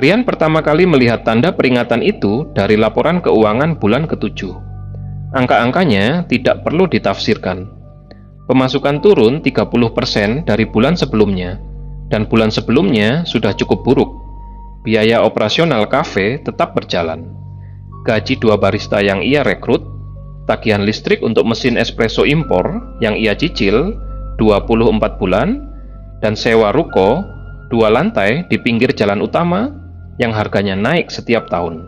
Rian pertama kali melihat tanda peringatan itu dari laporan keuangan bulan ke-7. Angka-angkanya tidak perlu ditafsirkan. Pemasukan turun 30% dari bulan sebelumnya, dan bulan sebelumnya sudah cukup buruk. Biaya operasional kafe tetap berjalan. Gaji 2 barista yang ia rekrut, tagihan listrik untuk mesin espresso impor yang ia cicil 24 bulan, dan sewa ruko 2 lantai di pinggir jalan utama yang harganya naik setiap tahun.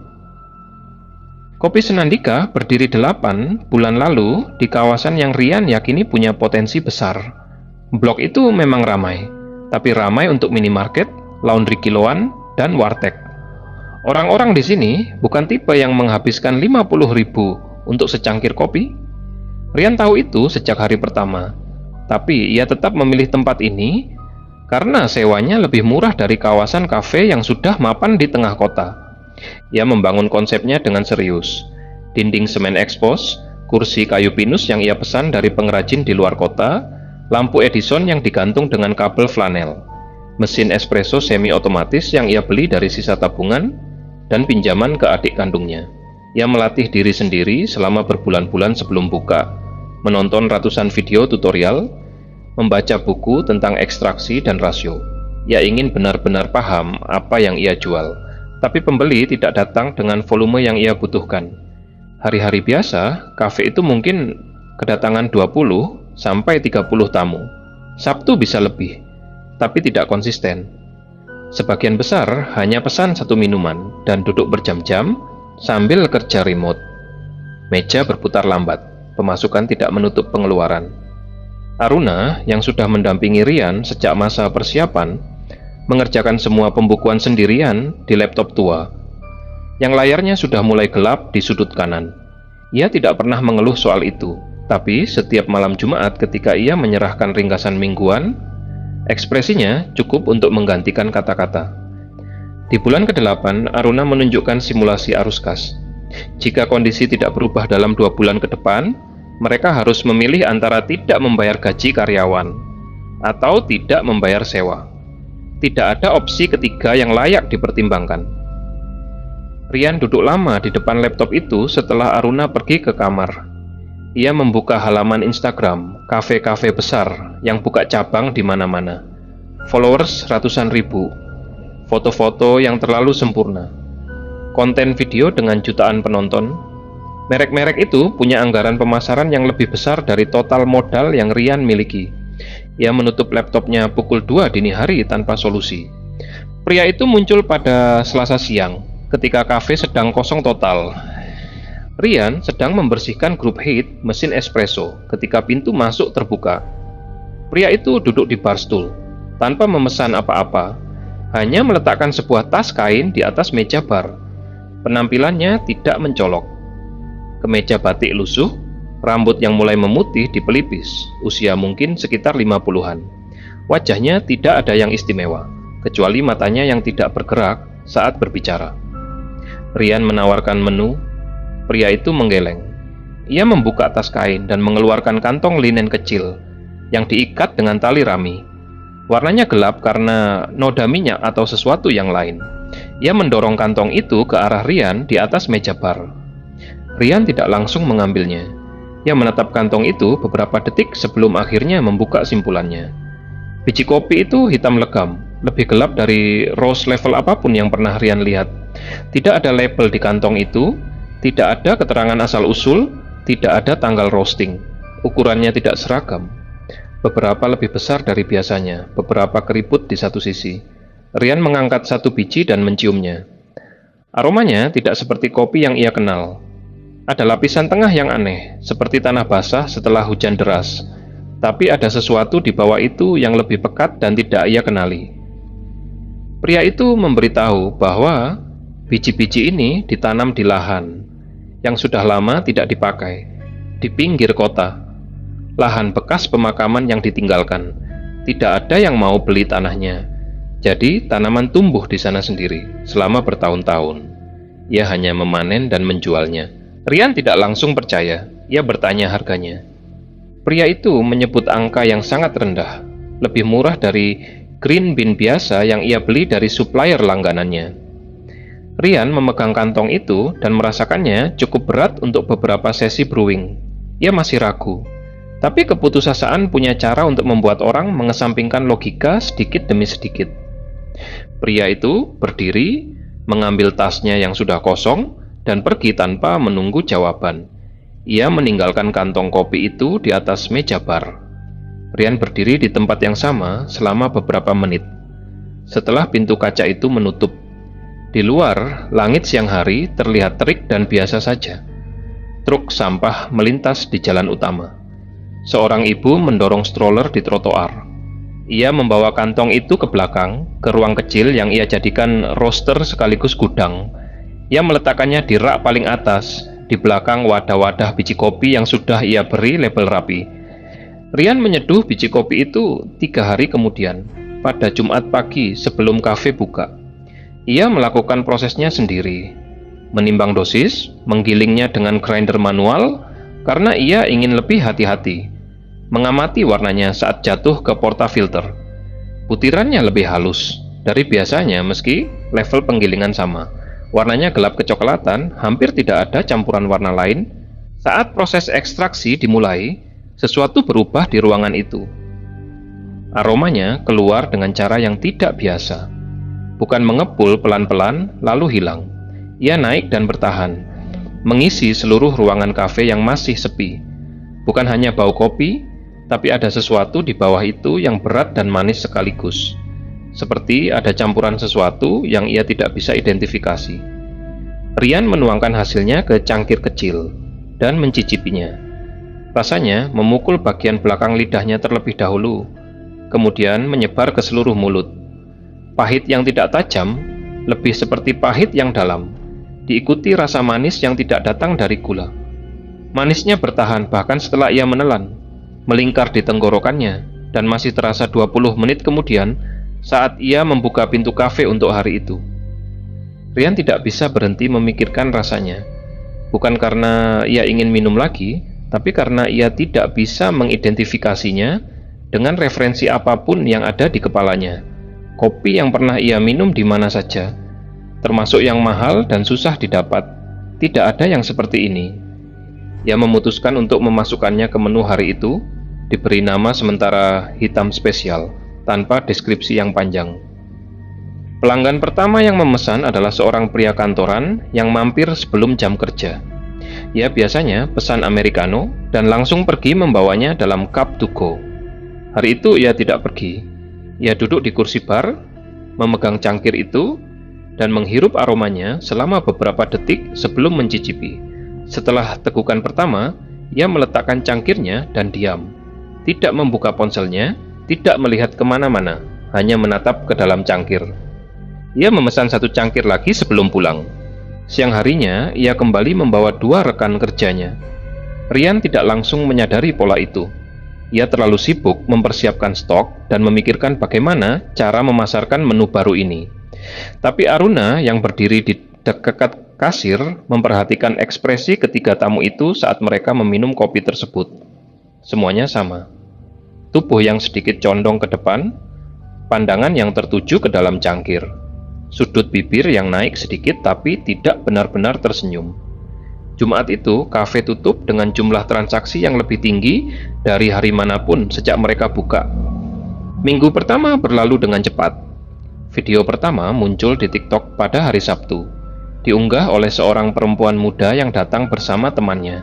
Kopi Senandika berdiri 8 bulan lalu di kawasan yang Rian yakini punya potensi besar. Blok itu memang ramai, tapi ramai untuk minimarket, laundry kiloan, dan warteg. Orang-orang di sini bukan tipe yang menghabiskan 50.000 untuk secangkir kopi. Rian tahu itu sejak hari pertama, tapi ia tetap memilih tempat ini karena sewanya lebih murah dari kawasan kafe yang sudah mapan di tengah kota. Ia membangun konsepnya dengan serius. Dinding semen ekspos, kursi kayu pinus yang ia pesan dari pengrajin di luar kota, lampu Edison yang digantung dengan kabel flanel, mesin espresso semi otomatis yang ia beli dari sisa tabungan dan pinjaman ke adik kandungnya. Ia melatih diri sendiri selama berbulan-bulan sebelum buka, menonton ratusan video tutorial, membaca buku tentang ekstraksi dan rasio. Ia ingin benar-benar paham apa yang ia jual, tapi pembeli tidak datang dengan volume yang ia butuhkan. Hari-hari biasa, kafe itu mungkin kedatangan 20 sampai 30 tamu. Sabtu bisa lebih, tapi tidak konsisten. Sebagian besar hanya pesan 1 minuman dan duduk berjam-jam sambil kerja remote. Meja berputar lambat, pemasukan tidak menutup pengeluaran. Aruna, yang sudah mendampingi Rian sejak masa persiapan, mengerjakan semua pembukuan sendirian di laptop tua, yang layarnya sudah mulai gelap di sudut kanan. Ia tidak pernah mengeluh soal itu, tapi setiap malam Jumat ketika ia menyerahkan ringkasan mingguan, ekspresinya cukup untuk menggantikan kata-kata. Di bulan ke-8, Aruna menunjukkan simulasi arus kas. Jika kondisi tidak berubah dalam 2 bulan ke depan, mereka harus memilih antara tidak membayar gaji karyawan atau tidak membayar sewa. Tidak ada opsi ketiga yang layak dipertimbangkan. Rian duduk lama di depan laptop itu setelah Aruna pergi ke kamar. Ia membuka halaman Instagram kafe-kafe besar yang buka cabang di mana-mana. Followers ratusan ribu, foto-foto yang terlalu sempurna, konten video dengan jutaan penonton. Merek-merek itu punya anggaran pemasaran yang lebih besar dari total modal yang Rian miliki. Ia menutup laptopnya pukul 2 dini hari tanpa solusi. Pria itu muncul pada Selasa siang, ketika kafe sedang kosong total. Rian sedang membersihkan grup heat mesin espresso ketika pintu masuk terbuka. Pria itu duduk di bar stool, tanpa memesan apa-apa, hanya meletakkan sebuah tas kain di atas meja bar. Penampilannya tidak mencolok. Kemeja batik lusuh, rambut yang mulai memutih di pelipis, usia mungkin sekitar 50-an. Wajahnya tidak ada yang istimewa, kecuali matanya yang tidak bergerak saat berbicara. Rian menawarkan menu. Pria itu menggeleng. Ia membuka tas kain dan mengeluarkan kantong linen kecil yang diikat dengan tali rami. Warnanya gelap karena noda minyak atau sesuatu yang lain. Ia mendorong kantong itu ke arah Rian di atas meja bar. Rian tidak langsung mengambilnya. Ia menatap kantong itu beberapa detik sebelum akhirnya membuka simpulannya. Biji kopi itu hitam legam, lebih gelap dari rose level apapun yang pernah Rian lihat. Tidak ada label di kantong itu, tidak ada keterangan asal-usul, tidak ada tanggal roasting. Ukurannya tidak seragam. Beberapa lebih besar dari biasanya, beberapa keriput di satu sisi. Rian mengangkat 1 biji dan menciumnya. Aromanya tidak seperti kopi yang ia kenal. Ada lapisan tengah yang aneh, seperti tanah basah setelah hujan deras. Tapi ada sesuatu di bawah itu yang lebih pekat dan tidak ia kenali. Pria itu memberitahu bahwa biji-biji ini ditanam di lahan yang sudah lama tidak dipakai, di pinggir kota. Lahan bekas pemakaman yang ditinggalkan. Tidak ada yang mau beli tanahnya. Jadi tanaman tumbuh di sana sendiri selama bertahun-tahun. Ia hanya memanen dan menjualnya. Rian tidak langsung percaya. Ia bertanya harganya. Pria itu menyebut angka yang sangat rendah, lebih murah dari green bean biasa yang ia beli dari supplier langganannya. Rian memegang kantong itu dan merasakannya cukup berat untuk beberapa sesi brewing. Ia masih ragu, tapi keputusasaan punya cara untuk membuat orang mengesampingkan logika sedikit demi sedikit. Pria itu berdiri, mengambil tasnya yang sudah kosong, dan pergi tanpa menunggu jawaban. Ia meninggalkan kantong kopi itu di atas meja bar. Rian berdiri di tempat yang sama selama beberapa menit. Setelah pintu kaca itu menutup, di luar, langit siang hari terlihat terik dan biasa saja. Truk sampah melintas di jalan utama. Seorang ibu mendorong stroller di trotoar. Ia membawa kantong itu ke belakang, ke ruang kecil yang ia jadikan roster sekaligus gudang. Ia meletakkannya di rak paling atas, di belakang wadah-wadah biji kopi yang sudah ia beri label rapi. Rian menyeduh biji kopi itu 3 hari kemudian, pada Jumat pagi sebelum kafe buka. Ia melakukan prosesnya sendiri, menimbang dosis, menggilingnya dengan grinder manual, karena ia ingin lebih hati-hati, mengamati warnanya saat jatuh ke portafilter. Butirannya lebih halus dari biasanya meski level penggilingan sama. Warnanya gelap kecoklatan, hampir tidak ada campuran warna lain. Saat proses ekstraksi dimulai, sesuatu berubah di ruangan itu. Aromanya keluar dengan cara yang tidak biasa. Bukan mengepul pelan-pelan lalu hilang. Ia naik dan bertahan, mengisi seluruh ruangan kafe yang masih sepi. Bukan hanya bau kopi, tapi ada sesuatu di bawah itu yang berat dan manis sekaligus. Seperti ada campuran sesuatu yang ia tidak bisa identifikasi. Rian menuangkan hasilnya ke cangkir kecil dan mencicipinya. Rasanya memukul bagian belakang lidahnya terlebih dahulu, kemudian menyebar ke seluruh mulut. Pahit yang tidak tajam, lebih seperti pahit yang dalam, diikuti rasa manis yang tidak datang dari gula. Manisnya bertahan bahkan setelah ia menelan, melingkar di tenggorokannya, dan masih terasa 20 menit kemudian saat ia membuka pintu kafe untuk hari itu. Rian tidak bisa berhenti memikirkan rasanya, bukan karena ia ingin minum lagi, tapi karena ia tidak bisa mengidentifikasinya dengan referensi apapun yang ada di kepalanya. Kopi yang pernah ia minum di mana saja, termasuk yang mahal dan susah didapat, tidak ada yang seperti ini. Ia memutuskan untuk memasukkannya ke menu hari itu, diberi nama sementara hitam spesial, tanpa deskripsi yang panjang. Pelanggan pertama yang memesan adalah seorang pria kantoran yang mampir sebelum jam kerja. Ia biasanya pesan americano dan langsung pergi membawanya dalam cup to go. Hari itu ia tidak pergi. Ia duduk di kursi bar, memegang cangkir itu, dan menghirup aromanya selama beberapa detik sebelum mencicipi. Setelah tegukan pertama, ia meletakkan cangkirnya dan diam. Tidak membuka ponselnya, tidak melihat kemana-mana, hanya menatap ke dalam cangkir. Ia memesan 1 cangkir lagi sebelum pulang. Siang harinya, ia kembali membawa 2 rekan kerjanya. Rian tidak langsung menyadari pola itu. Ia terlalu sibuk mempersiapkan stok dan memikirkan bagaimana cara memasarkan menu baru ini. Tapi Aruna yang berdiri di dekat kasir memperhatikan ekspresi ketiga tamu itu saat mereka meminum kopi tersebut. Semuanya sama. Tubuh yang sedikit condong ke depan, pandangan yang tertuju ke dalam cangkir, sudut bibir yang naik sedikit tapi tidak benar-benar tersenyum. Jumat itu, kafe tutup dengan jumlah transaksi yang lebih tinggi dari hari manapun sejak mereka buka. Minggu pertama berlalu dengan cepat. Video pertama muncul di TikTok pada hari Sabtu, diunggah oleh seorang perempuan muda yang datang bersama temannya.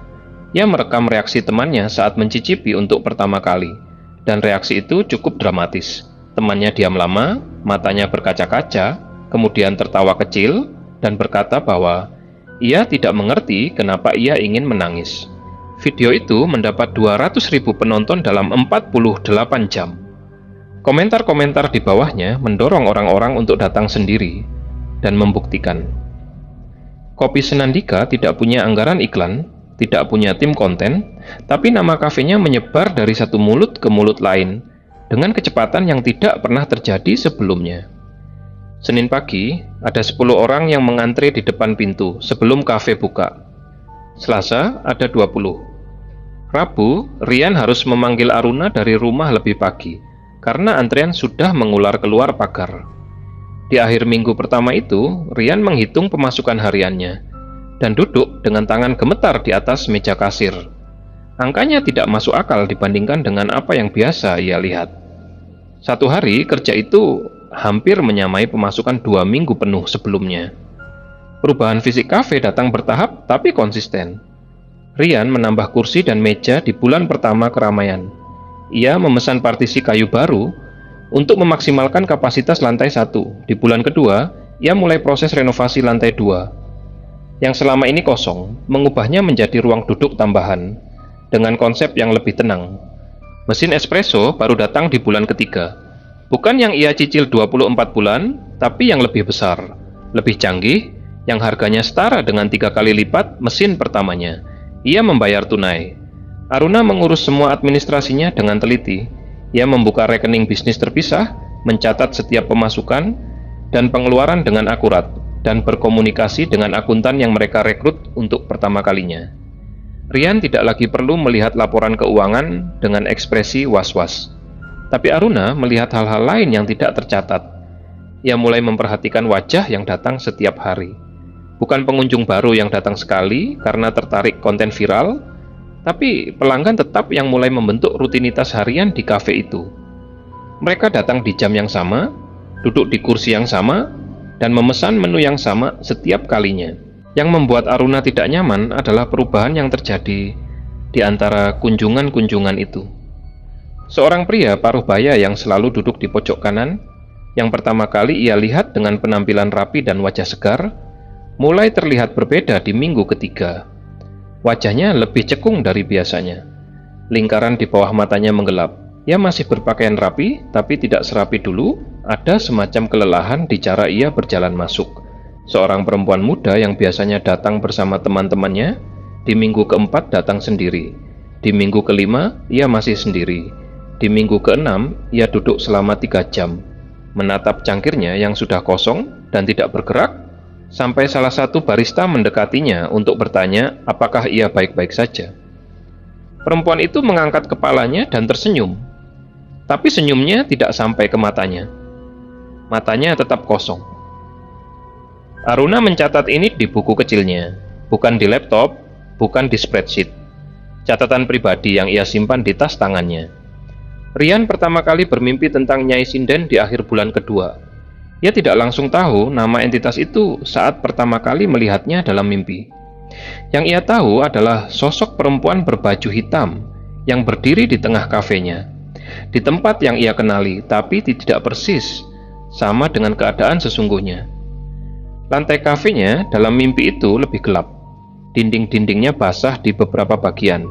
Ia merekam reaksi temannya saat mencicipi untuk pertama kali, dan reaksi itu cukup dramatis. Temannya diam lama, matanya berkaca-kaca, kemudian tertawa kecil, dan berkata bahwa ia tidak mengerti kenapa ia ingin menangis. Video itu mendapat 200.000 penonton dalam 48 jam. Komentar-komentar di bawahnya mendorong orang-orang untuk datang sendiri dan membuktikan. Kopi Senandika tidak punya anggaran iklan, tidak punya tim konten, tapi nama kafenya menyebar dari satu mulut ke mulut lain dengan kecepatan yang tidak pernah terjadi sebelumnya. Senin pagi, ada 10 orang yang mengantre di depan pintu sebelum kafe buka. Selasa, ada 20. Rabu, Rian harus memanggil Aruna dari rumah lebih pagi, karena antrean sudah mengular keluar pagar. Di akhir minggu pertama itu, Rian menghitung pemasukan hariannya dan duduk dengan tangan gemetar di atas meja kasir. Angkanya tidak masuk akal dibandingkan dengan apa yang biasa ia lihat. Satu hari kerja itu hampir menyamai pemasukan 2 minggu penuh sebelumnya. Perubahan fisik kafe datang bertahap tapi konsisten. Rian menambah kursi dan meja di bulan pertama keramaian. Ia memesan partisi kayu baru untuk memaksimalkan kapasitas lantai 1. Di bulan kedua, ia mulai proses renovasi lantai 2. Yang selama ini kosong, mengubahnya menjadi ruang duduk tambahan dengan konsep yang lebih tenang. Mesin espresso baru datang di bulan ketiga. Bukan yang ia cicil 24 bulan, tapi yang lebih besar, lebih canggih, yang harganya setara dengan 3 kali lipat mesin pertamanya. Ia membayar tunai. Aruna mengurus semua administrasinya dengan teliti. Ia membuka rekening bisnis terpisah, mencatat setiap pemasukan dan pengeluaran dengan akurat, dan berkomunikasi dengan akuntan yang mereka rekrut untuk pertama kalinya. Rian tidak lagi perlu melihat laporan keuangan dengan ekspresi was-was. Tapi Aruna melihat hal-hal lain yang tidak tercatat. Ia mulai memperhatikan wajah yang datang setiap hari. Bukan pengunjung baru yang datang sekali karena tertarik konten viral, tapi pelanggan tetap yang mulai membentuk rutinitas harian di kafe itu. Mereka datang di jam yang sama, duduk di kursi yang sama, dan memesan menu yang sama setiap kalinya. Yang membuat Aruna tidak nyaman adalah perubahan yang terjadi di antara kunjungan-kunjungan itu. Seorang pria paruh baya yang selalu duduk di pojok kanan, yang pertama kali ia lihat dengan penampilan rapi dan wajah segar, mulai terlihat berbeda di minggu ketiga. Wajahnya lebih cekung dari biasanya. Lingkaran di bawah matanya menggelap. Ia masih berpakaian rapi, tapi tidak serapi dulu. Ada semacam kelelahan di cara ia berjalan masuk. Seorang perempuan muda yang biasanya datang bersama teman-temannya, di minggu keempat datang sendiri. Di minggu kelima, ia masih sendiri. Di minggu keenam, ia duduk selama 3 jam, menatap cangkirnya yang sudah kosong dan tidak bergerak, sampai salah satu barista mendekatinya untuk bertanya apakah ia baik-baik saja. Perempuan itu mengangkat kepalanya dan tersenyum, tapi senyumnya tidak sampai ke matanya. Matanya tetap kosong. Aruna mencatat ini di buku kecilnya, bukan di laptop, bukan di spreadsheet. Catatan pribadi yang ia simpan di tas tangannya. Rian pertama kali bermimpi tentang Nyai Sinden di akhir bulan kedua. Ia tidak langsung tahu nama entitas itu saat pertama kali melihatnya dalam mimpi. Yang ia tahu adalah sosok perempuan berbaju hitam yang berdiri di tengah kafenya, di tempat yang ia kenali, tapi tidak persis sama dengan keadaan sesungguhnya. Lantai kafenya dalam mimpi itu lebih gelap. Dinding-dindingnya basah di beberapa bagian,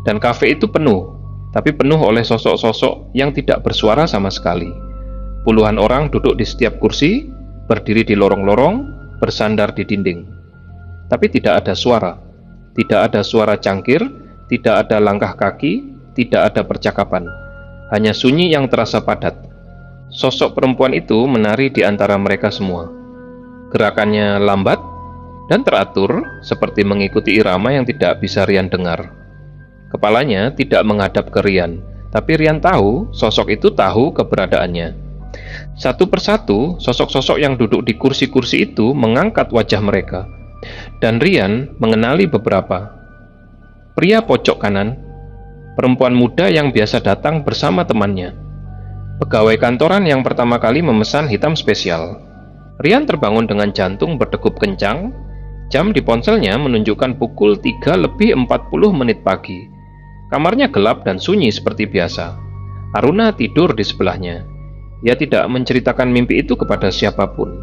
dan kafe itu penuh, tapi penuh oleh sosok-sosok yang tidak bersuara sama sekali. Puluhan orang duduk di setiap kursi, berdiri di lorong-lorong, bersandar di dinding. Tapi tidak ada suara. Tidak ada suara cangkir, tidak ada langkah kaki, tidak ada percakapan. Hanya sunyi yang terasa padat. Sosok perempuan itu menari di antara mereka semua. Gerakannya lambat dan teratur, seperti mengikuti irama yang tidak bisa Rian dengar. Kepalanya tidak menghadap ke Rian, tapi Rian tahu sosok itu tahu keberadaannya. Satu persatu, sosok-sosok yang duduk di kursi-kursi itu mengangkat wajah mereka, dan Rian mengenali beberapa. Pria pojok kanan, perempuan muda yang biasa datang bersama temannya, pegawai kantoran yang pertama kali memesan hitam spesial. Rian terbangun dengan jantung berdegup kencang. Jam di ponselnya menunjukkan pukul 3:40 pagi. Kamarnya gelap dan sunyi seperti biasa. Aruna tidur di sebelahnya. Ia tidak menceritakan mimpi itu kepada siapapun.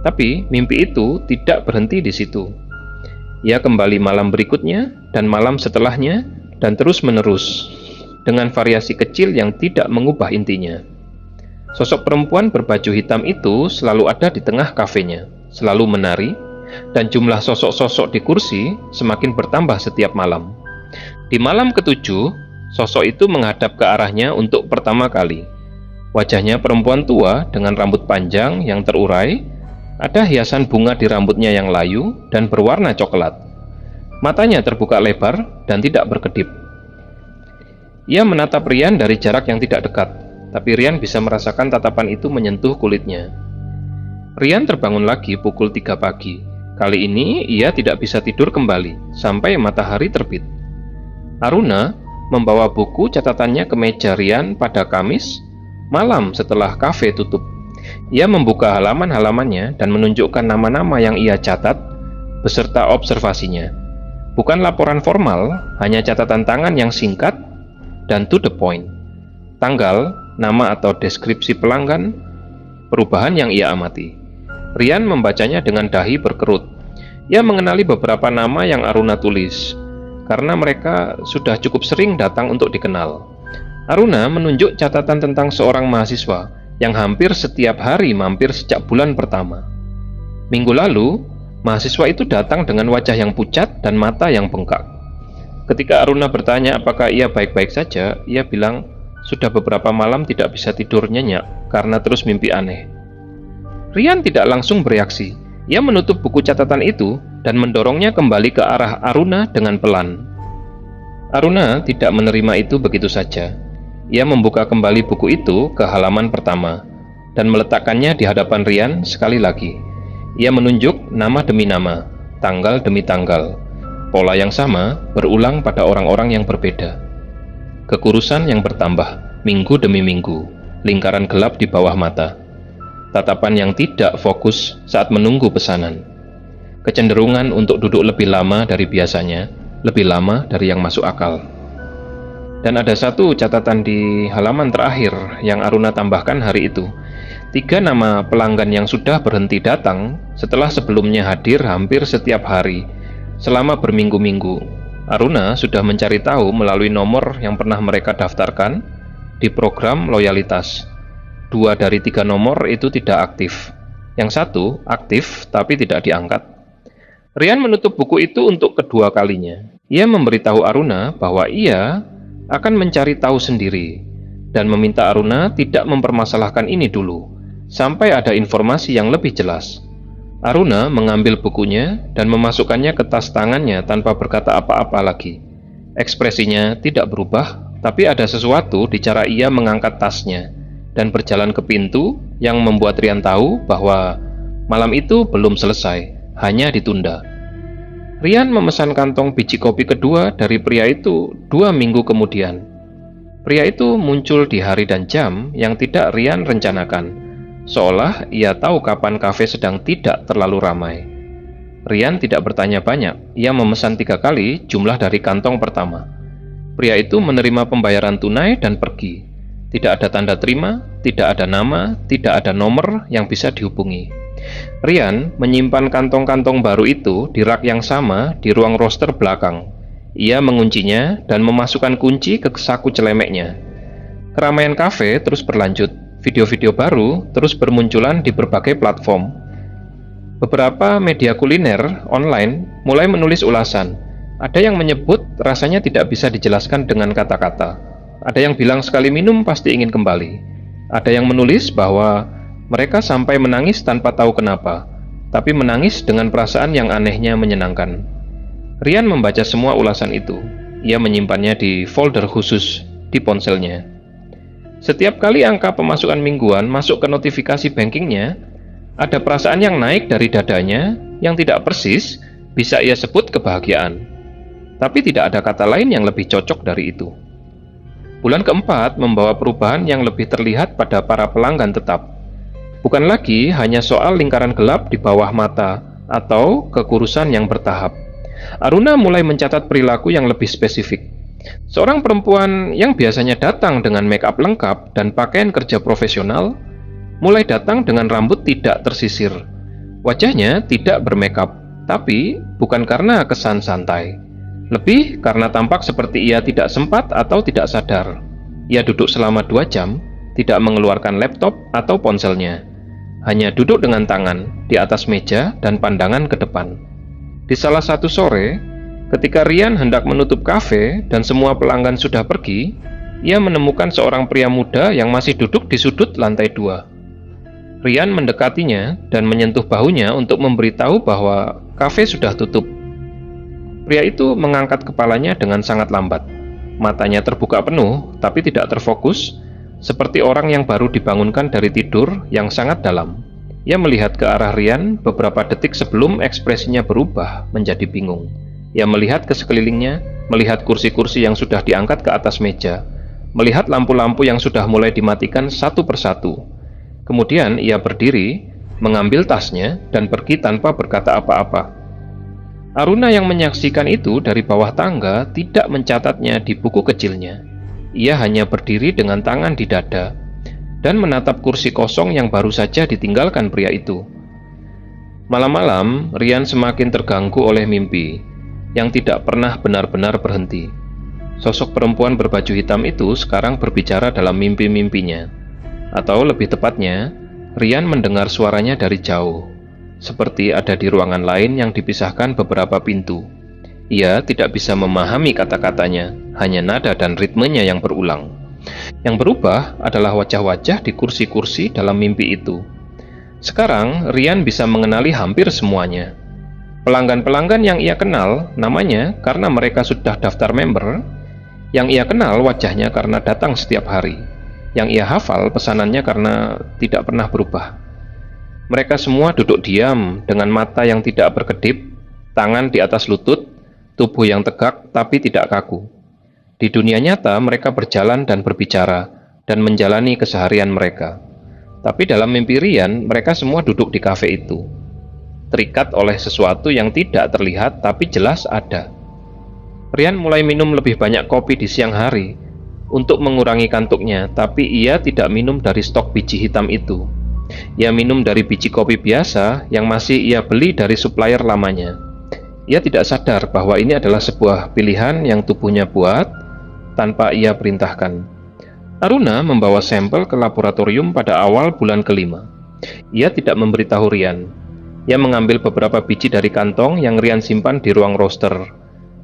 Tapi mimpi itu tidak berhenti di situ. Ia kembali malam berikutnya dan malam setelahnya dan terus-menerus dengan variasi kecil yang tidak mengubah intinya. Sosok perempuan berbaju hitam itu selalu ada di tengah kafenya, selalu menari, dan jumlah sosok-sosok di kursi semakin bertambah setiap malam. Di malam ketujuh, sosok itu menghadap ke arahnya untuk pertama kali. Wajahnya perempuan tua dengan rambut panjang yang terurai, ada hiasan bunga di rambutnya yang layu dan berwarna coklat. Matanya terbuka lebar dan tidak berkedip. Ia menatap Rian dari jarak yang tidak dekat, tapi Rian bisa merasakan tatapan itu menyentuh kulitnya. Rian terbangun lagi pukul 3 pagi. Kali ini ia tidak bisa tidur kembali sampai matahari terbit. Aruna membawa buku catatannya ke meja Rian pada Kamis malam setelah kafe tutup. Ia membuka halaman-halamannya dan menunjukkan nama-nama yang ia catat beserta observasinya. Bukan laporan formal, hanya catatan tangan yang singkat dan to the point. Tanggal, nama atau deskripsi pelanggan, perubahan yang ia amati. Rian membacanya dengan dahi berkerut. Ia mengenali beberapa nama yang Aruna tulis, karena mereka sudah cukup sering datang untuk dikenal. Aruna menunjuk catatan tentang seorang mahasiswa yang hampir setiap hari mampir sejak bulan pertama. Minggu lalu, mahasiswa itu datang dengan wajah yang pucat dan mata yang bengkak. Ketika Aruna bertanya apakah ia baik-baik saja, ia bilang sudah beberapa malam tidak bisa tidur nyenyak karena terus mimpi aneh. Rian tidak langsung bereaksi. Ia menutup buku catatan itu dan mendorongnya kembali ke arah Aruna dengan pelan. Aruna tidak menerima itu begitu saja. Ia membuka kembali buku itu ke halaman pertama dan meletakkannya di hadapan Rian sekali lagi. Ia menunjuk nama demi nama, tanggal demi tanggal. Pola yang sama berulang pada orang-orang yang berbeda. Kekurusan yang bertambah, minggu demi minggu, lingkaran gelap di bawah mata. Tatapan yang tidak fokus saat menunggu pesanan. Kecenderungan untuk duduk lebih lama dari biasanya, lebih lama dari yang masuk akal. Dan ada satu catatan di halaman terakhir yang Aruna tambahkan hari itu. 3 nama pelanggan yang sudah berhenti datang setelah sebelumnya hadir hampir setiap hari selama berminggu-minggu. Aruna sudah mencari tahu melalui nomor yang pernah mereka daftarkan di program loyalitas. 2 dari 3 nomor itu tidak aktif. Yang satu aktif tapi tidak diangkat. Rian menutup buku itu untuk kedua kalinya. Ia memberitahu Aruna bahwa ia akan mencari tahu sendiri dan meminta Aruna tidak mempermasalahkan ini dulu sampai ada informasi yang lebih jelas. Aruna mengambil bukunya dan memasukkannya ke tas tangannya tanpa berkata apa-apa lagi. Ekspresinya tidak berubah, tapi ada sesuatu di cara ia mengangkat tasnya dan berjalan ke pintu yang membuat Rian tahu bahwa malam itu belum selesai, hanya ditunda. Rian memesan kantong biji kopi kedua dari pria itu 2 minggu kemudian. Pria itu muncul di hari dan jam yang tidak Rian rencanakan, seolah ia tahu kapan kafe sedang tidak terlalu ramai. Rian tidak bertanya banyak, ia memesan 3 kali jumlah dari kantong pertama. Pria itu menerima pembayaran tunai dan pergi. Tidak ada tanda terima, tidak ada nama, tidak ada nomor yang bisa dihubungi. Rian menyimpan kantong-kantong baru itu di rak yang sama di ruang roster belakang. Ia menguncinya dan memasukkan kunci ke saku celemeknya. Keramaian kafe terus berlanjut. Video-video baru terus bermunculan di berbagai platform. Beberapa media kuliner online mulai menulis ulasan. Ada yang menyebut rasanya tidak bisa dijelaskan dengan kata-kata. Ada yang bilang sekali minum pasti ingin kembali. Ada yang menulis bahwa mereka sampai menangis tanpa tahu kenapa, tapi menangis dengan perasaan yang anehnya menyenangkan. Rian membaca semua ulasan itu. Ia menyimpannya di folder khusus di ponselnya. Setiap kali angka pemasukan mingguan masuk ke notifikasi bankingnya, ada perasaan yang naik dari dadanya yang tidak persis bisa ia sebut kebahagiaan. Tapi tidak ada kata lain yang lebih cocok dari itu. Bulan keempat membawa perubahan yang lebih terlihat pada para pelanggan tetap. Bukan lagi hanya soal lingkaran gelap di bawah mata atau kekurusan yang bertahap. Aruna mulai mencatat perilaku yang lebih spesifik. Seorang perempuan yang biasanya datang dengan make up lengkap dan pakaian kerja profesional, mulai datang dengan rambut tidak tersisir. Wajahnya tidak bermakeup, tapi bukan karena kesan santai. Lebih karena tampak seperti ia tidak sempat atau tidak sadar. Ia duduk selama 2 jam, tidak mengeluarkan laptop atau ponselnya. Hanya duduk dengan tangan di atas meja dan pandangan ke depan. Di salah satu sore, ketika Rian hendak menutup kafe dan semua pelanggan sudah pergi, ia menemukan seorang pria muda yang masih duduk di sudut lantai 2. Rian mendekatinya dan menyentuh bahunya untuk memberitahu bahwa kafe sudah tutup. Pria itu mengangkat kepalanya dengan sangat lambat. Matanya terbuka penuh, tapi tidak terfokus, seperti orang yang baru dibangunkan dari tidur yang sangat dalam. Ia melihat ke arah Rian beberapa detik sebelum ekspresinya berubah menjadi bingung. Ia melihat ke sekelilingnya, melihat kursi-kursi yang sudah diangkat ke atas meja, melihat lampu-lampu yang sudah mulai dimatikan satu persatu. Kemudian ia berdiri, mengambil tasnya, dan pergi tanpa berkata apa-apa. Aruna yang menyaksikan itu dari bawah tangga tidak mencatatnya di buku kecilnya. Ia hanya berdiri dengan tangan di dada dan menatap kursi kosong yang baru saja ditinggalkan pria itu. Malam-malam, Rian semakin terganggu oleh mimpi yang tidak pernah benar-benar berhenti. Sosok perempuan berbaju hitam itu sekarang berbicara dalam mimpi-mimpinya. Atau lebih tepatnya, Rian mendengar suaranya dari jauh, seperti ada di ruangan lain yang dipisahkan beberapa pintu. Ia tidak bisa memahami kata-katanya, hanya nada dan ritmenya yang berulang. Yang berubah adalah wajah-wajah di kursi-kursi dalam mimpi itu. Sekarang, Rian bisa mengenali hampir semuanya. Pelanggan-pelanggan yang ia kenal namanya karena mereka sudah daftar member, yang ia kenal wajahnya karena datang setiap hari, yang ia hafal pesanannya karena tidak pernah berubah. Mereka semua duduk diam dengan mata yang tidak berkedip, tangan di atas lutut, tubuh yang tegak tapi tidak kaku. Di dunia nyata mereka berjalan dan berbicara dan menjalani keseharian mereka. Tapi dalam mimpi Rian, mereka semua duduk di kafe itu, terikat oleh sesuatu yang tidak terlihat tapi jelas ada. Rian mulai minum lebih banyak kopi di siang hari untuk mengurangi kantuknya, tapi ia tidak minum dari stok biji hitam itu. Ia minum dari biji kopi biasa yang masih ia beli dari supplier lamanya. Ia tidak sadar bahwa ini adalah sebuah pilihan yang tubuhnya buat tanpa ia perintahkan. Aruna membawa sampel ke laboratorium pada awal bulan kelima. Ia tidak memberitahu Rian. Ia mengambil beberapa biji dari kantong yang Rian simpan di ruang roster.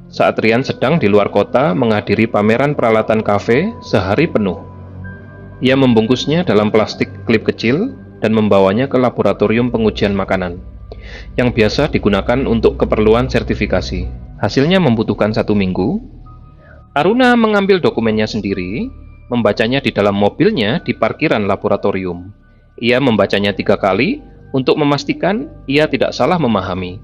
Saat Rian sedang di luar kota menghadiri pameran peralatan kafe sehari penuh. Ia membungkusnya dalam plastik klip kecil dan membawanya ke laboratorium pengujian makanan, yang biasa digunakan untuk keperluan sertifikasi. Hasilnya membutuhkan 1 minggu. Aruna mengambil dokumennya sendiri, membacanya di dalam mobilnya di parkiran laboratorium. Ia membacanya 3 kali untuk memastikan ia tidak salah memahami.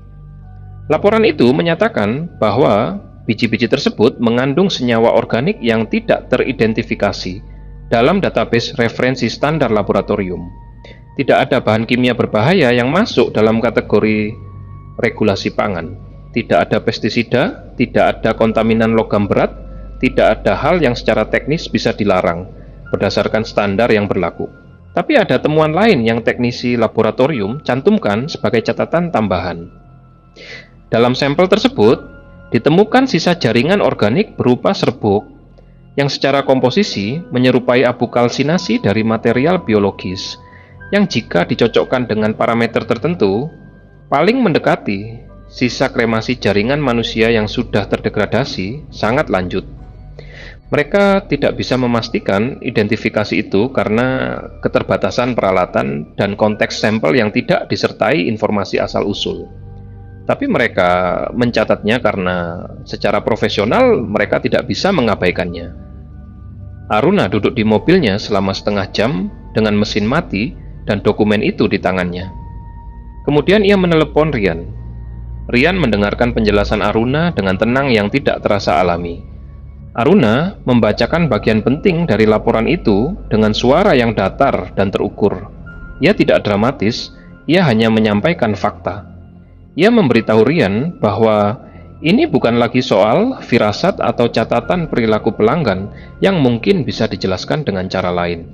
Laporan itu menyatakan bahwa biji-biji tersebut mengandung senyawa organik yang tidak teridentifikasi dalam database referensi standar laboratorium. Tidak ada bahan kimia berbahaya yang masuk dalam kategori regulasi pangan. Tidak ada pestisida, tidak ada kontaminan logam berat, tidak ada hal yang secara teknis bisa dilarang berdasarkan standar yang berlaku. Tapi ada temuan lain yang teknisi laboratorium cantumkan sebagai catatan tambahan. Dalam sampel tersebut, ditemukan sisa jaringan organik berupa serbuk yang secara komposisi menyerupai abu kalsinasi dari material biologis yang jika dicocokkan dengan parameter tertentu, paling mendekati sisa kremasi jaringan manusia yang sudah terdegradasi sangat lanjut. Mereka tidak bisa memastikan identifikasi itu karena keterbatasan peralatan dan konteks sampel yang tidak disertai informasi asal-usul. Tapi mereka mencatatnya karena secara profesional mereka tidak bisa mengabaikannya. Aruna duduk di mobilnya selama setengah jam dengan mesin mati dan dokumen itu di tangannya. Kemudian ia menelepon Rian. Rian mendengarkan penjelasan Aruna dengan tenang yang tidak terasa alami. Aruna membacakan bagian penting dari laporan itu dengan suara yang datar dan terukur. Ia tidak dramatis, ia hanya menyampaikan fakta. Ia memberitahu Rian bahwa ini bukan lagi soal firasat atau catatan perilaku pelanggan yang mungkin bisa dijelaskan dengan cara lain.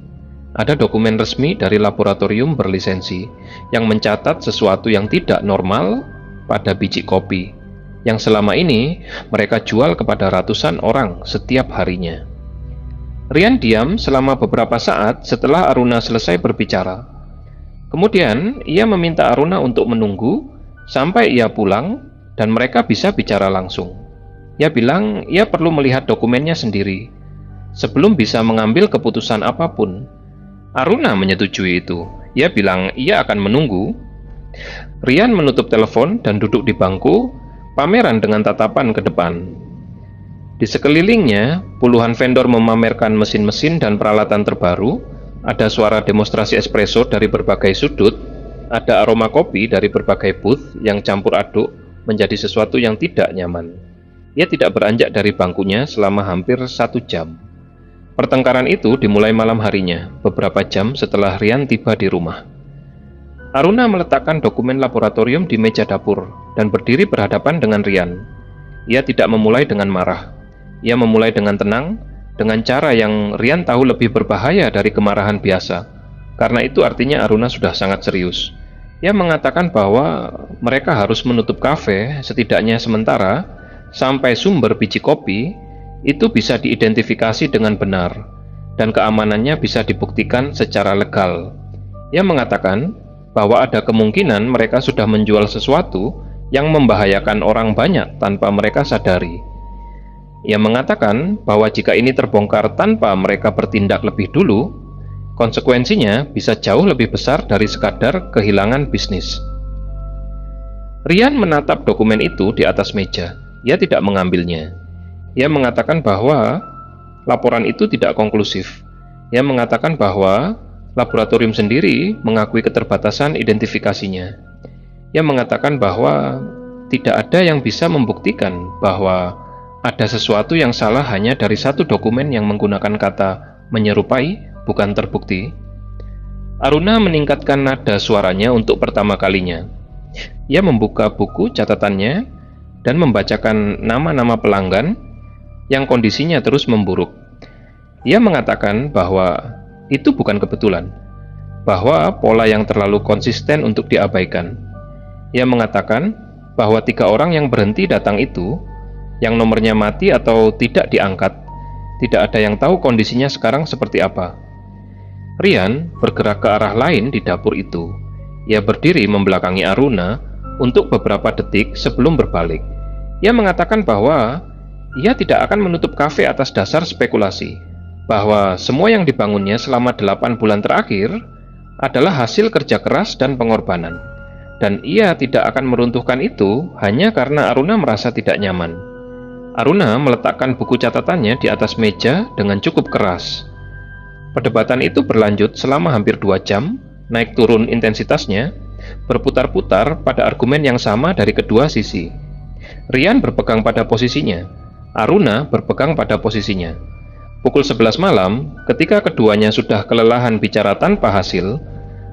Ada dokumen resmi dari laboratorium berlisensi yang mencatat sesuatu yang tidak normal pada biji kopi yang selama ini mereka jual kepada ratusan orang setiap harinya. Rian diam selama beberapa saat setelah Aruna selesai berbicara. Kemudian ia meminta Aruna untuk menunggu sampai ia pulang dan mereka bisa bicara langsung. Ia bilang ia perlu melihat dokumennya sendiri sebelum bisa mengambil keputusan apapun. Aruna menyetujui itu. Ia bilang ia akan menunggu. Rian menutup telepon dan duduk di bangku pameran dengan tatapan ke depan. Di sekelilingnya, puluhan vendor memamerkan mesin-mesin dan peralatan terbaru. Ada suara demonstrasi espresso dari berbagai sudut. ada aroma kopi dari berbagai booth yang campur aduk menjadi sesuatu yang tidak nyaman. Ia tidak beranjak dari bangkunya selama hampir 1 jam. Pertengkaran itu dimulai malam harinya, beberapa jam setelah Rian tiba di rumah. Aruna meletakkan dokumen laboratorium di meja dapur dan berdiri berhadapan dengan Rian. Ia tidak memulai dengan marah. Ia memulai dengan tenang, dengan cara yang Rian tahu lebih berbahaya dari kemarahan biasa. Karena itu artinya Aruna sudah sangat serius. Ia mengatakan bahwa mereka harus menutup kafe setidaknya sementara sampai sumber biji kopi itu bisa diidentifikasi dengan benar dan keamanannya bisa dibuktikan secara legal. Ia mengatakan bahwa ada kemungkinan mereka sudah menjual sesuatu yang membahayakan orang banyak tanpa mereka sadari. Ia mengatakan bahwa jika ini terbongkar tanpa mereka bertindak lebih dulu, konsekuensinya bisa jauh lebih besar dari sekadar kehilangan bisnis. Rian menatap dokumen itu di atas meja. Ia tidak mengambilnya. Ia mengatakan bahwa laporan itu tidak konklusif. Ia mengatakan bahwa laboratorium sendiri mengakui keterbatasan identifikasinya. Ia mengatakan bahwa tidak ada yang bisa membuktikan bahwa ada sesuatu yang salah hanya dari satu dokumen yang menggunakan kata menyerupai, bukan terbukti. Aruna meningkatkan nada suaranya untuk pertama kalinya. Ia membuka buku catatannya dan membacakan nama-nama pelanggan yang kondisinya terus memburuk. Ia mengatakan bahwa itu bukan kebetulan, bahwa pola yang terlalu konsisten untuk diabaikan. Ia mengatakan bahwa 3 orang yang berhenti datang itu, yang nomornya mati atau tidak diangkat, tidak ada yang tahu kondisinya sekarang seperti apa. Rian bergerak ke arah lain di dapur itu. Ia berdiri membelakangi Aruna untuk beberapa detik sebelum berbalik. Ia mengatakan bahwa ia tidak akan menutup kafe atas dasar spekulasi, bahwa semua yang dibangunnya selama 8 bulan terakhir adalah hasil kerja keras dan pengorbanan, dan ia tidak akan meruntuhkan itu hanya karena Aruna merasa tidak nyaman. Aruna meletakkan buku catatannya di atas meja dengan cukup keras. Perdebatan itu berlanjut selama hampir 2 jam, naik turun intensitasnya, berputar-putar pada argumen yang sama dari kedua sisi. Rian berpegang pada posisinya, Aruna berpegang pada posisinya. Pukul 11 malam, ketika keduanya sudah kelelahan bicara tanpa hasil,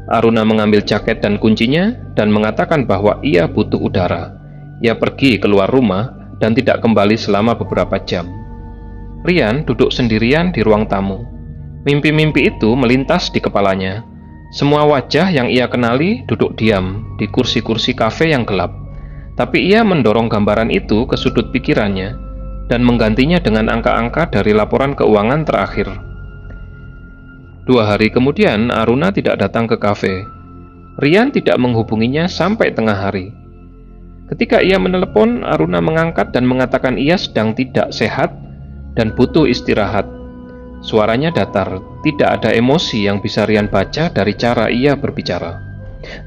Aruna mengambil jaket dan kuncinya dan mengatakan bahwa ia butuh udara. Ia pergi keluar rumah dan tidak kembali selama beberapa jam. Rian duduk sendirian di ruang tamu. Mimpi-mimpi itu melintas di kepalanya. Semua wajah yang ia kenali duduk diam di kursi-kursi kafe yang gelap. Tapi ia mendorong gambaran itu ke sudut pikirannya dan menggantinya dengan angka-angka dari laporan keuangan terakhir. 2 hari kemudian, Aruna tidak datang ke kafe. Rian tidak menghubunginya sampai tengah hari. Ketika ia menelepon, Aruna mengangkat dan mengatakan ia sedang tidak sehat dan butuh istirahat. Suaranya datar, tidak ada emosi yang bisa Rian baca dari cara ia berbicara.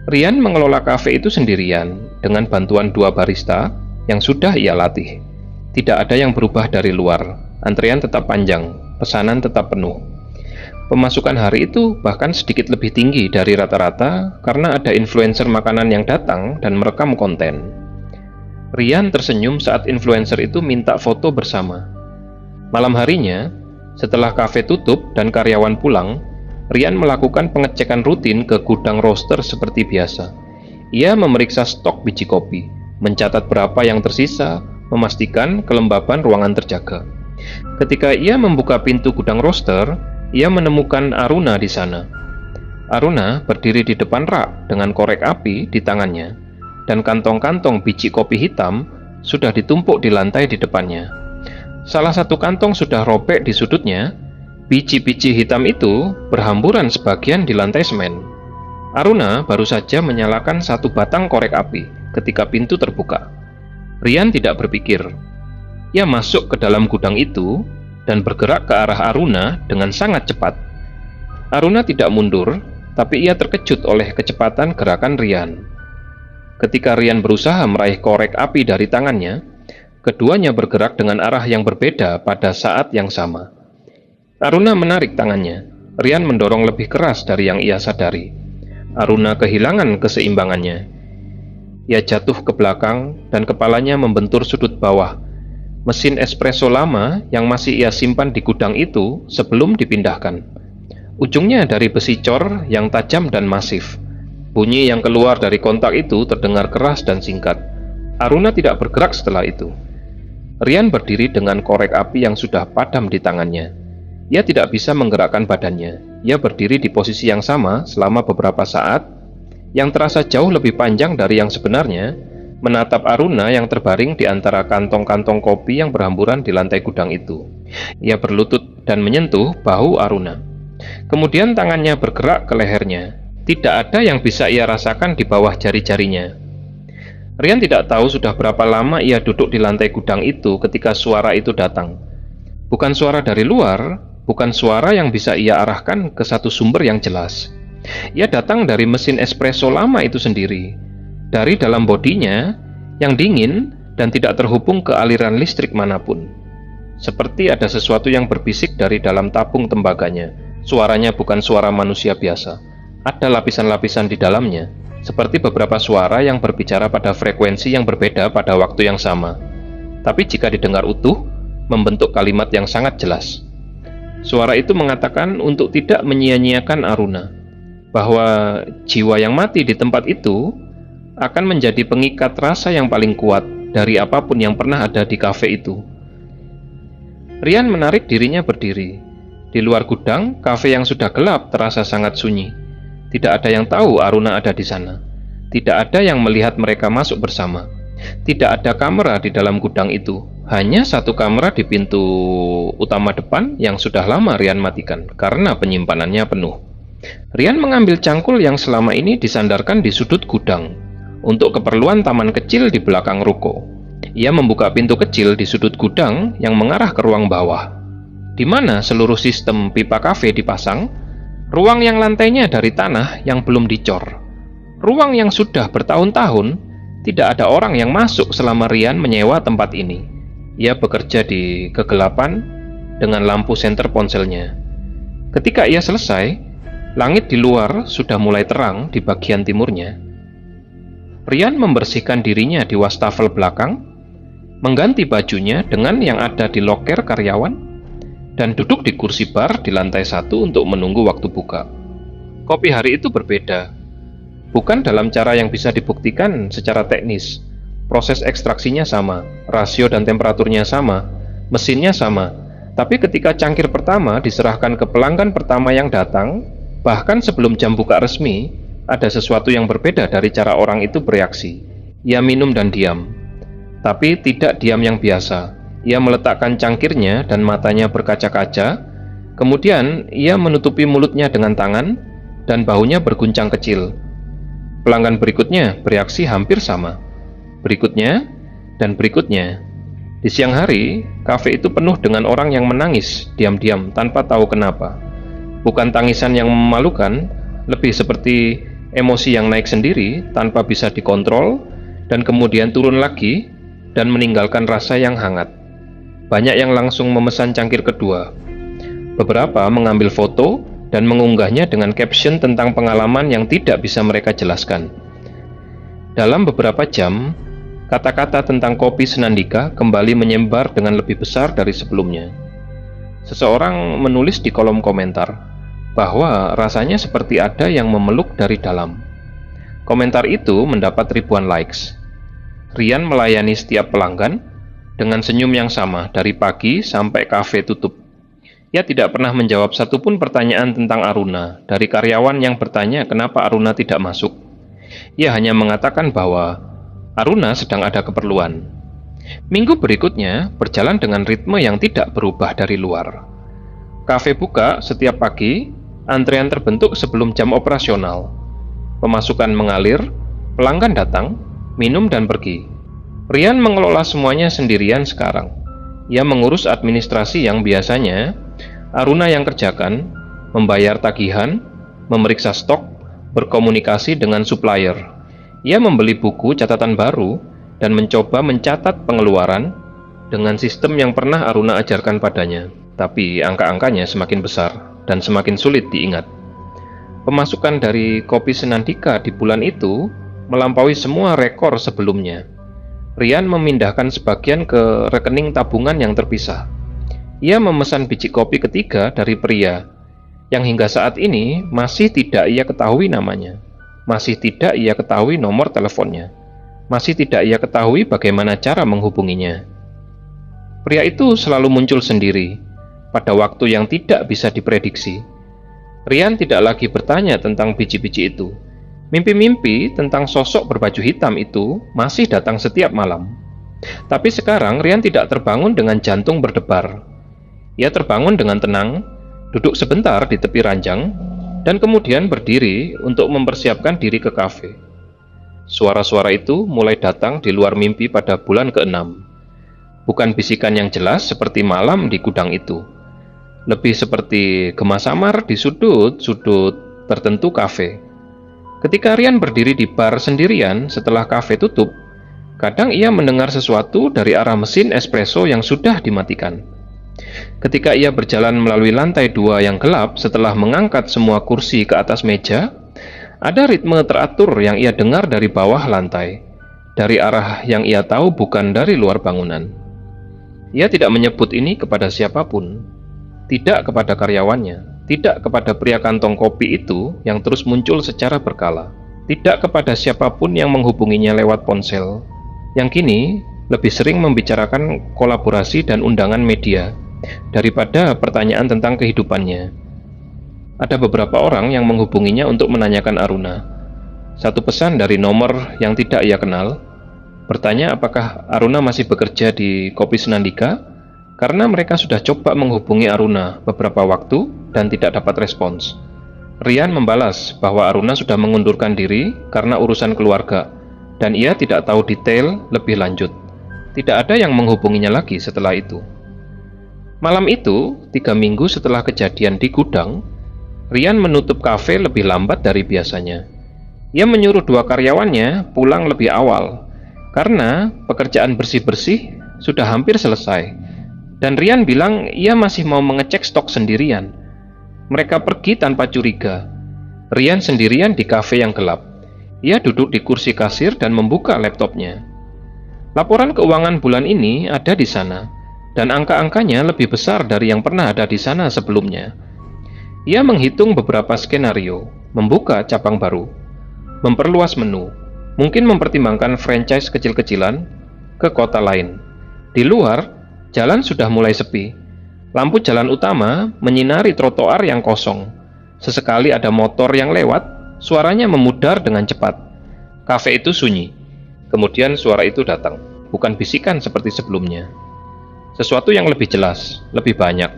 Rian mengelola kafe itu sendirian dengan bantuan 2 barista yang sudah ia latih. Tidak ada yang berubah dari luar, antrean tetap panjang, pesanan tetap penuh. Pemasukan hari itu bahkan sedikit lebih tinggi dari rata-rata karena ada influencer makanan yang datang dan merekam konten. Rian tersenyum saat influencer itu minta foto bersama. Malam harinya, setelah kafe tutup dan karyawan pulang, Rian melakukan pengecekan rutin ke gudang roaster seperti biasa. Ia memeriksa stok biji kopi, mencatat berapa yang tersisa, memastikan kelembaban ruangan terjaga. Ketika ia membuka pintu gudang roaster, ia menemukan Aruna di sana. Aruna berdiri di depan rak dengan korek api di tangannya, dan kantong-kantong biji kopi hitam sudah ditumpuk di lantai di depannya. Salah satu kantong sudah robek di sudutnya. Biji-biji hitam itu berhamburan sebagian di lantai semen. Aruna baru saja menyalakan 1 batang korek api ketika pintu terbuka. Rian tidak berpikir. Ia masuk ke dalam gudang itu dan bergerak ke arah Aruna dengan sangat cepat. Aruna tidak mundur, tapi ia terkejut oleh kecepatan gerakan Rian. Ketika Rian berusaha meraih korek api dari tangannya, keduanya bergerak dengan arah yang berbeda pada saat yang sama. Aruna menarik tangannya. Rian mendorong lebih keras dari yang ia sadari. Aruna kehilangan keseimbangannya. Ia jatuh ke belakang dan kepalanya membentur sudut bawah mesin espresso lama yang masih ia simpan di gudang itu sebelum dipindahkan. Ujungnya dari besi cor yang tajam dan masif. Bunyi yang keluar dari kontak itu terdengar keras dan singkat. Aruna tidak bergerak setelah itu. Rian berdiri dengan korek api yang sudah padam di tangannya. Ia tidak bisa menggerakkan badannya. Ia berdiri di posisi yang sama selama beberapa saat, yang terasa jauh lebih panjang dari yang sebenarnya, menatap Aruna yang terbaring di antara kantong-kantong kopi yang berhamburan di lantai gudang itu. Ia berlutut dan menyentuh bahu Aruna. Kemudian tangannya bergerak ke lehernya. Tidak ada yang bisa ia rasakan di bawah jari-jarinya. Rian tidak tahu sudah berapa lama ia duduk di lantai gudang itu ketika suara itu datang. Bukan suara dari luar, bukan suara yang bisa ia arahkan ke satu sumber yang jelas. Ia datang dari mesin espresso lama itu sendiri, dari dalam bodinya yang dingin dan tidak terhubung ke aliran listrik manapun. Seperti ada sesuatu yang berbisik dari dalam tabung tembaganya. Suaranya bukan suara manusia biasa. Ada lapisan-lapisan di dalamnya, seperti beberapa suara yang berbicara pada frekuensi yang berbeda pada waktu yang sama. Tapi jika didengar utuh, membentuk kalimat yang sangat jelas. Suara itu mengatakan untuk tidak menyia-nyiakan Aruna, bahwa jiwa yang mati di tempat itu akan menjadi pengikat rasa yang paling kuat dari apapun yang pernah ada di kafe itu. Rian menarik dirinya berdiri. Di luar gudang, kafe yang sudah gelap terasa sangat sunyi. Tidak ada yang tahu Aruna ada di sana. Tidak ada yang melihat mereka masuk bersama. Tidak ada kamera di dalam gudang itu. Hanya satu kamera di pintu utama depan yang sudah lama Rian matikan karena penyimpanannya penuh. Rian mengambil cangkul yang selama ini disandarkan di sudut gudang untuk keperluan taman kecil di belakang ruko. Ia membuka pintu kecil di sudut gudang yang mengarah ke ruang bawah, di mana seluruh sistem pipa kafe dipasang, ruang yang lantainya dari tanah yang belum dicor. Ruang yang sudah bertahun-tahun tidak ada orang yang masuk selama Rian menyewa tempat ini. Ia bekerja di kegelapan dengan lampu senter ponselnya. Ketika ia selesai, langit di luar sudah mulai terang di bagian timurnya. Rian membersihkan dirinya di wastafel belakang, mengganti bajunya dengan yang ada di loker karyawan, dan duduk di kursi bar di lantai 1 untuk menunggu waktu buka. Kopi hari itu berbeda. Bukan dalam cara yang bisa dibuktikan secara teknis. Proses ekstraksinya sama, rasio dan temperaturnya sama, mesinnya sama. Tapi ketika cangkir pertama diserahkan ke pelanggan pertama yang datang, bahkan sebelum jam buka resmi, ada sesuatu yang berbeda dari cara orang itu bereaksi. Ia minum dan diam. Tapi tidak diam yang biasa. Ia meletakkan cangkirnya dan matanya berkaca-kaca. Kemudian ia menutupi mulutnya dengan tangan dan bahunya berguncang kecil. Pelanggan berikutnya bereaksi hampir sama. Berikutnya dan berikutnya. Di siang hari, kafe itu penuh dengan orang yang menangis diam-diam tanpa tahu kenapa. Bukan tangisan yang memalukan, lebih seperti emosi yang naik sendiri tanpa bisa dikontrol dan kemudian turun lagi dan meninggalkan rasa yang hangat. Banyak yang langsung memesan cangkir kedua. Beberapa mengambil foto dan mengunggahnya dengan caption tentang pengalaman yang tidak bisa mereka jelaskan. Dalam beberapa jam, kata-kata tentang kopi Senandika kembali menyebar dengan lebih besar dari sebelumnya. Seseorang menulis di kolom komentar bahwa rasanya seperti ada yang memeluk dari dalam. Komentar itu mendapat ribuan likes. Rian melayani setiap pelanggan dengan senyum yang sama dari pagi sampai kafe tutup. Ia tidak pernah menjawab satupun pertanyaan tentang Aruna dari karyawan yang bertanya kenapa Aruna tidak masuk. Ia hanya mengatakan bahwa Aruna sedang ada keperluan. Minggu berikutnya berjalan dengan ritme yang tidak berubah dari luar. Kafe buka setiap pagi, antrean terbentuk sebelum jam operasional. Pemasukan mengalir, pelanggan datang, minum dan pergi. Rian mengelola semuanya sendirian sekarang. Ia mengurus administrasi yang biasanya Aruna yang kerjakan, membayar tagihan, memeriksa stok, berkomunikasi dengan supplier. Ia membeli buku catatan baru dan mencoba mencatat pengeluaran dengan sistem yang pernah Aruna ajarkan padanya. Tapi angka-angkanya semakin besar dan semakin sulit diingat. Pemasukan dari Kopi Senandika di bulan itu melampaui semua rekor sebelumnya. Rian memindahkan sebagian ke rekening tabungan yang terpisah. Ia memesan biji kopi ketiga dari pria, yang hingga saat ini masih tidak ia ketahui namanya, masih tidak ia ketahui nomor teleponnya, masih tidak ia ketahui bagaimana cara menghubunginya. Pria itu selalu muncul sendiri, pada waktu yang tidak bisa diprediksi. Rian tidak lagi bertanya tentang biji-biji itu. Mimpi-mimpi tentang sosok berbaju hitam itu masih datang setiap malam. Tapi sekarang Rian tidak terbangun dengan jantung berdebar. Ia terbangun dengan tenang, duduk sebentar di tepi ranjang, dan kemudian berdiri untuk mempersiapkan diri ke kafe. Suara-suara itu mulai datang di luar mimpi pada bulan ke-6. Bukan bisikan yang jelas seperti malam di gudang itu. Lebih seperti gema samar di sudut-sudut tertentu kafe. Ketika Rian berdiri di bar sendirian setelah kafe tutup, kadang ia mendengar sesuatu dari arah mesin espresso yang sudah dimatikan. Ketika ia berjalan melalui lantai 2 yang gelap setelah mengangkat semua kursi ke atas meja, ada ritme teratur yang ia dengar dari bawah lantai, dari arah yang ia tahu bukan dari luar bangunan. Ia tidak menyebut ini kepada siapapun. Tidak kepada karyawannya, tidak kepada pria kantong kopi itu yang terus muncul secara berkala, tidak kepada siapapun yang menghubunginya lewat ponsel, yang kini lebih sering membicarakan kolaborasi dan undangan media daripada pertanyaan tentang kehidupannya. Ada beberapa orang yang menghubunginya untuk menanyakan Aruna. Satu pesan dari nomor yang tidak ia kenal, bertanya apakah Aruna masih bekerja di Kopi Senandika, karena mereka sudah coba menghubungi Aruna beberapa waktu dan tidak dapat respons. Rian membalas bahwa Aruna sudah mengundurkan diri karena urusan keluarga, dan ia tidak tahu detail lebih lanjut. Tidak ada yang menghubunginya lagi setelah itu. Malam itu, 3 minggu setelah kejadian di gudang, Rian menutup kafe lebih lambat dari biasanya. Ia menyuruh 2 karyawannya pulang lebih awal, karena pekerjaan bersih-bersih sudah hampir selesai. Dan Rian bilang ia masih mau mengecek stok sendirian. Mereka pergi tanpa curiga. Rian sendirian di kafe yang gelap. Ia duduk di kursi kasir dan membuka laptopnya. Laporan keuangan bulan ini ada di sana, dan angka-angkanya lebih besar dari yang pernah ada di sana sebelumnya. Ia menghitung beberapa skenario, membuka cabang baru, memperluas menu, mungkin mempertimbangkan franchise kecil-kecilan ke kota lain. Di luar, jalan sudah mulai sepi. Lampu jalan utama menyinari trotoar yang kosong. Sesekali ada motor yang lewat, suaranya memudar dengan cepat. Kafe itu sunyi. Kemudian suara itu datang, bukan bisikan seperti sebelumnya. Sesuatu yang lebih jelas, lebih banyak.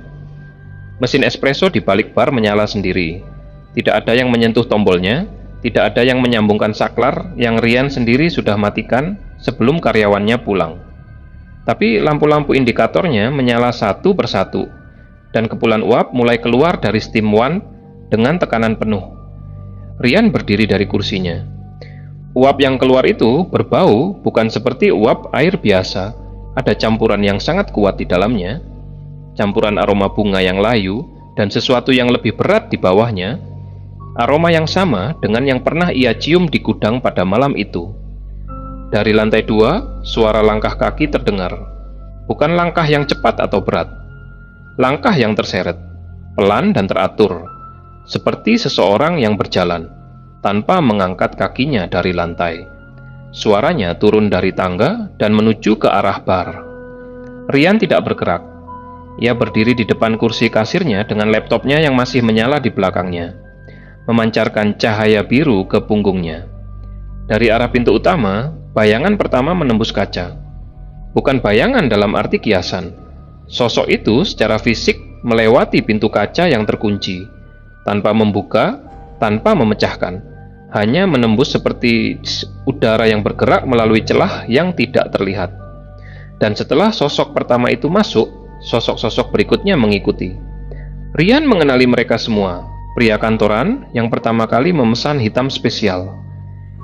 Mesin espresso di balik bar menyala sendiri. Tidak ada yang menyentuh tombolnya, tidak ada yang menyambungkan saklar yang Rian sendiri sudah matikan sebelum karyawannya pulang. Tapi lampu-lampu indikatornya menyala satu persatu, dan kepulan uap mulai keluar dari steam one dengan tekanan penuh. Rian berdiri dari kursinya. Uap yang keluar itu berbau bukan seperti uap air biasa, ada campuran yang sangat kuat di dalamnya, campuran aroma bunga yang layu, dan sesuatu yang lebih berat di bawahnya, aroma yang sama dengan yang pernah ia cium di gudang pada malam itu. Dari lantai 2, suara langkah kaki terdengar. Bukan langkah yang cepat atau berat. Langkah yang terseret, pelan dan teratur. Seperti seseorang yang berjalan, tanpa mengangkat kakinya dari lantai. Suaranya turun dari tangga dan menuju ke arah bar. Rian tidak bergerak. Ia berdiri di depan kursi kasirnya dengan laptopnya yang masih menyala di belakangnya, memancarkan cahaya biru ke punggungnya. Dari arah pintu utama, bayangan pertama menembus kaca. Bukan bayangan dalam arti kiasan. Sosok itu secara fisik melewati pintu kaca yang terkunci, tanpa membuka, tanpa memecahkan. Hanya menembus seperti udara yang bergerak melalui celah yang tidak terlihat. Dan setelah sosok pertama itu masuk, sosok-sosok berikutnya mengikuti. Rian mengenali mereka semua. Pria kantoran yang pertama kali memesan hitam spesial,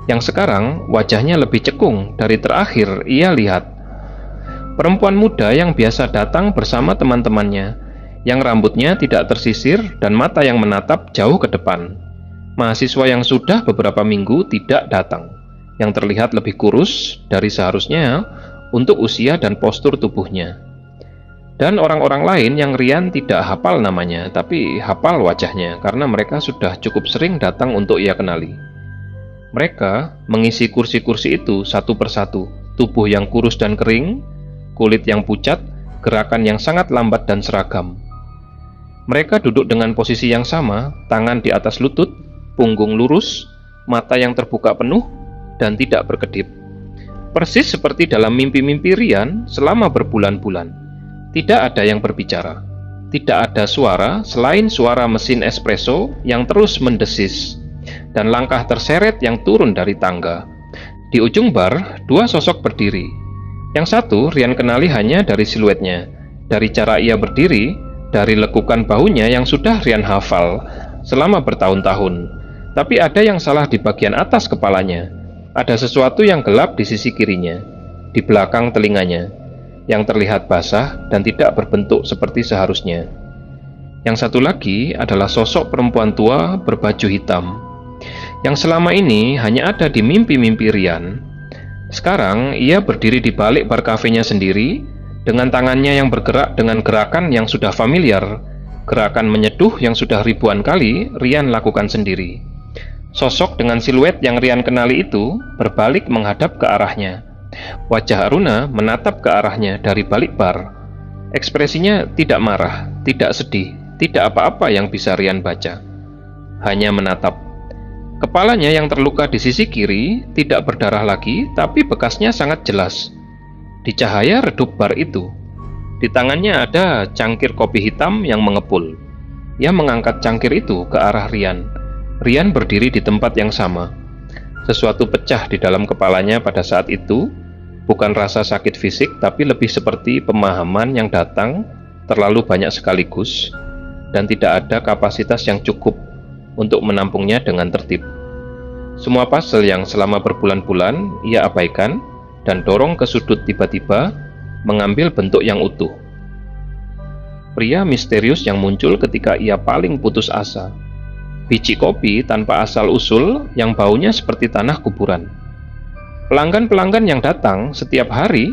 yang sekarang wajahnya lebih cekung dari terakhir ia lihat. Perempuan muda yang biasa datang bersama teman-temannya, yang rambutnya tidak tersisir dan mata yang menatap jauh ke depan. Mahasiswa yang sudah beberapa minggu tidak datang, yang terlihat lebih kurus dari seharusnya untuk usia dan postur tubuhnya. Dan orang-orang lain yang rian tidak hafal namanya, tapi hafal wajahnya karena mereka sudah cukup sering datang untuk ia kenali. Mereka mengisi kursi-kursi itu satu persatu, tubuh yang kurus dan kering, kulit yang pucat, gerakan yang sangat lambat dan seragam. Mereka duduk dengan posisi yang sama, tangan di atas lutut, punggung lurus, mata yang terbuka penuh, dan tidak berkedip. Persis seperti dalam mimpi-mimpi Ryan selama berbulan-bulan. Tidak ada yang berbicara. Tidak ada suara selain suara mesin espresso yang terus mendesis, dan langkah terseret yang turun dari tangga. Di ujung bar, dua sosok berdiri. Yang satu Ryan kenali hanya dari siluetnya, dari cara ia berdiri, dari lekukan bahunya yang sudah Ryan hafal selama bertahun-tahun. Tapi ada yang salah di bagian atas kepalanya. Ada sesuatu yang gelap di sisi kirinya, di belakang telinganya, yang terlihat basah dan tidak berbentuk seperti seharusnya. Yang satu lagi adalah sosok perempuan tua berbaju hitam, yang selama ini hanya ada di mimpi-mimpi Ryan. Sekarang ia berdiri di balik bar kafenya sendiri, dengan tangannya yang bergerak dengan gerakan yang sudah familiar, gerakan menyeduh yang sudah ribuan kali Ryan lakukan sendiri. Sosok dengan siluet yang Ryan kenali itu berbalik menghadap ke arahnya. Wajah Aruna menatap ke arahnya dari balik bar. Ekspresinya tidak marah, tidak sedih, tidak apa-apa yang bisa Ryan baca. Hanya menatap. Kepalanya yang terluka di sisi kiri tidak berdarah lagi, tapi bekasnya sangat jelas. Di cahaya redup bar itu, di tangannya ada cangkir kopi hitam yang mengepul. Ia mengangkat cangkir itu ke arah Ryan. Ryan berdiri di tempat yang sama. Sesuatu pecah di dalam kepalanya pada saat itu, bukan rasa sakit fisik, tapi lebih seperti pemahaman yang datang terlalu banyak sekaligus, dan tidak ada kapasitas yang cukup untuk menampungnya dengan tertib. Semua puzzle yang selama berbulan-bulan ia abaikan, dan dorong ke sudut tiba-tiba mengambil bentuk yang utuh. Pria misterius yang muncul ketika ia paling putus asa. Biji kopi tanpa asal-usul yang baunya seperti tanah kuburan. Pelanggan-pelanggan yang datang setiap hari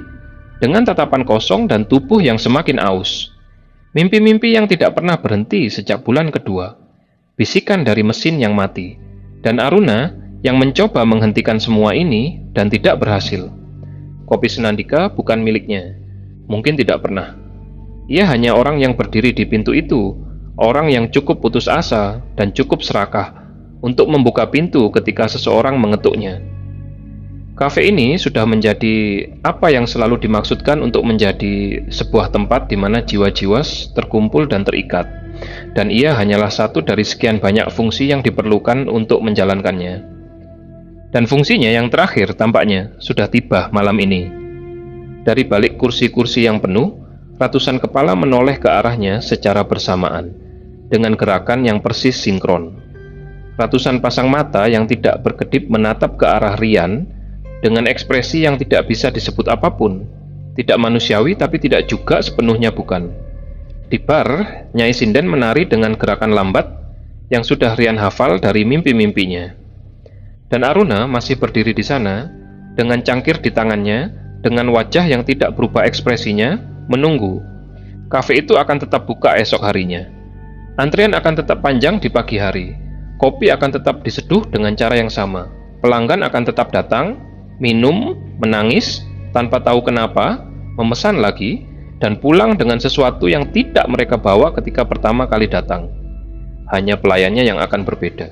dengan tatapan kosong dan tubuh yang semakin aus. Mimpi-mimpi yang tidak pernah berhenti sejak bulan kedua. Bisikan dari mesin yang mati. Dan Aruna yang mencoba menghentikan semua ini dan tidak berhasil. Kopi Senandika bukan miliknya. Mungkin tidak pernah. Ia hanya orang yang berdiri di pintu itu, orang yang cukup putus asa dan cukup serakah untuk membuka pintu ketika seseorang mengetuknya. Kafe ini sudah menjadi apa yang selalu dimaksudkan untuk menjadi sebuah tempat di mana jiwa-jiwa terkumpul dan terikat, dan ia hanyalah satu dari sekian banyak fungsi yang diperlukan untuk menjalankannya. Dan fungsinya yang terakhir tampaknya sudah tiba malam ini. Dari balik kursi-kursi yang penuh, ratusan kepala menoleh ke arahnya secara bersamaan, dengan gerakan yang persis sinkron. Ratusan pasang mata yang tidak berkedip menatap ke arah Ryan, dengan ekspresi yang tidak bisa disebut apapun. Tidak manusiawi tapi tidak juga sepenuhnya bukan. Di bar, Nyai Sinden menari dengan gerakan lambat yang sudah Ryan hafal dari mimpi-mimpinya. Dan Aruna masih berdiri di sana, dengan cangkir di tangannya, dengan wajah yang tidak berubah ekspresinya, menunggu. Kafe itu akan tetap buka esok harinya. Antrian akan tetap panjang di pagi hari. Kopi akan tetap diseduh dengan cara yang sama. Pelanggan akan tetap datang, minum, menangis, tanpa tahu kenapa, memesan lagi, dan pulang dengan sesuatu yang tidak mereka bawa ketika pertama kali datang. Hanya pelayannya yang akan berbeda.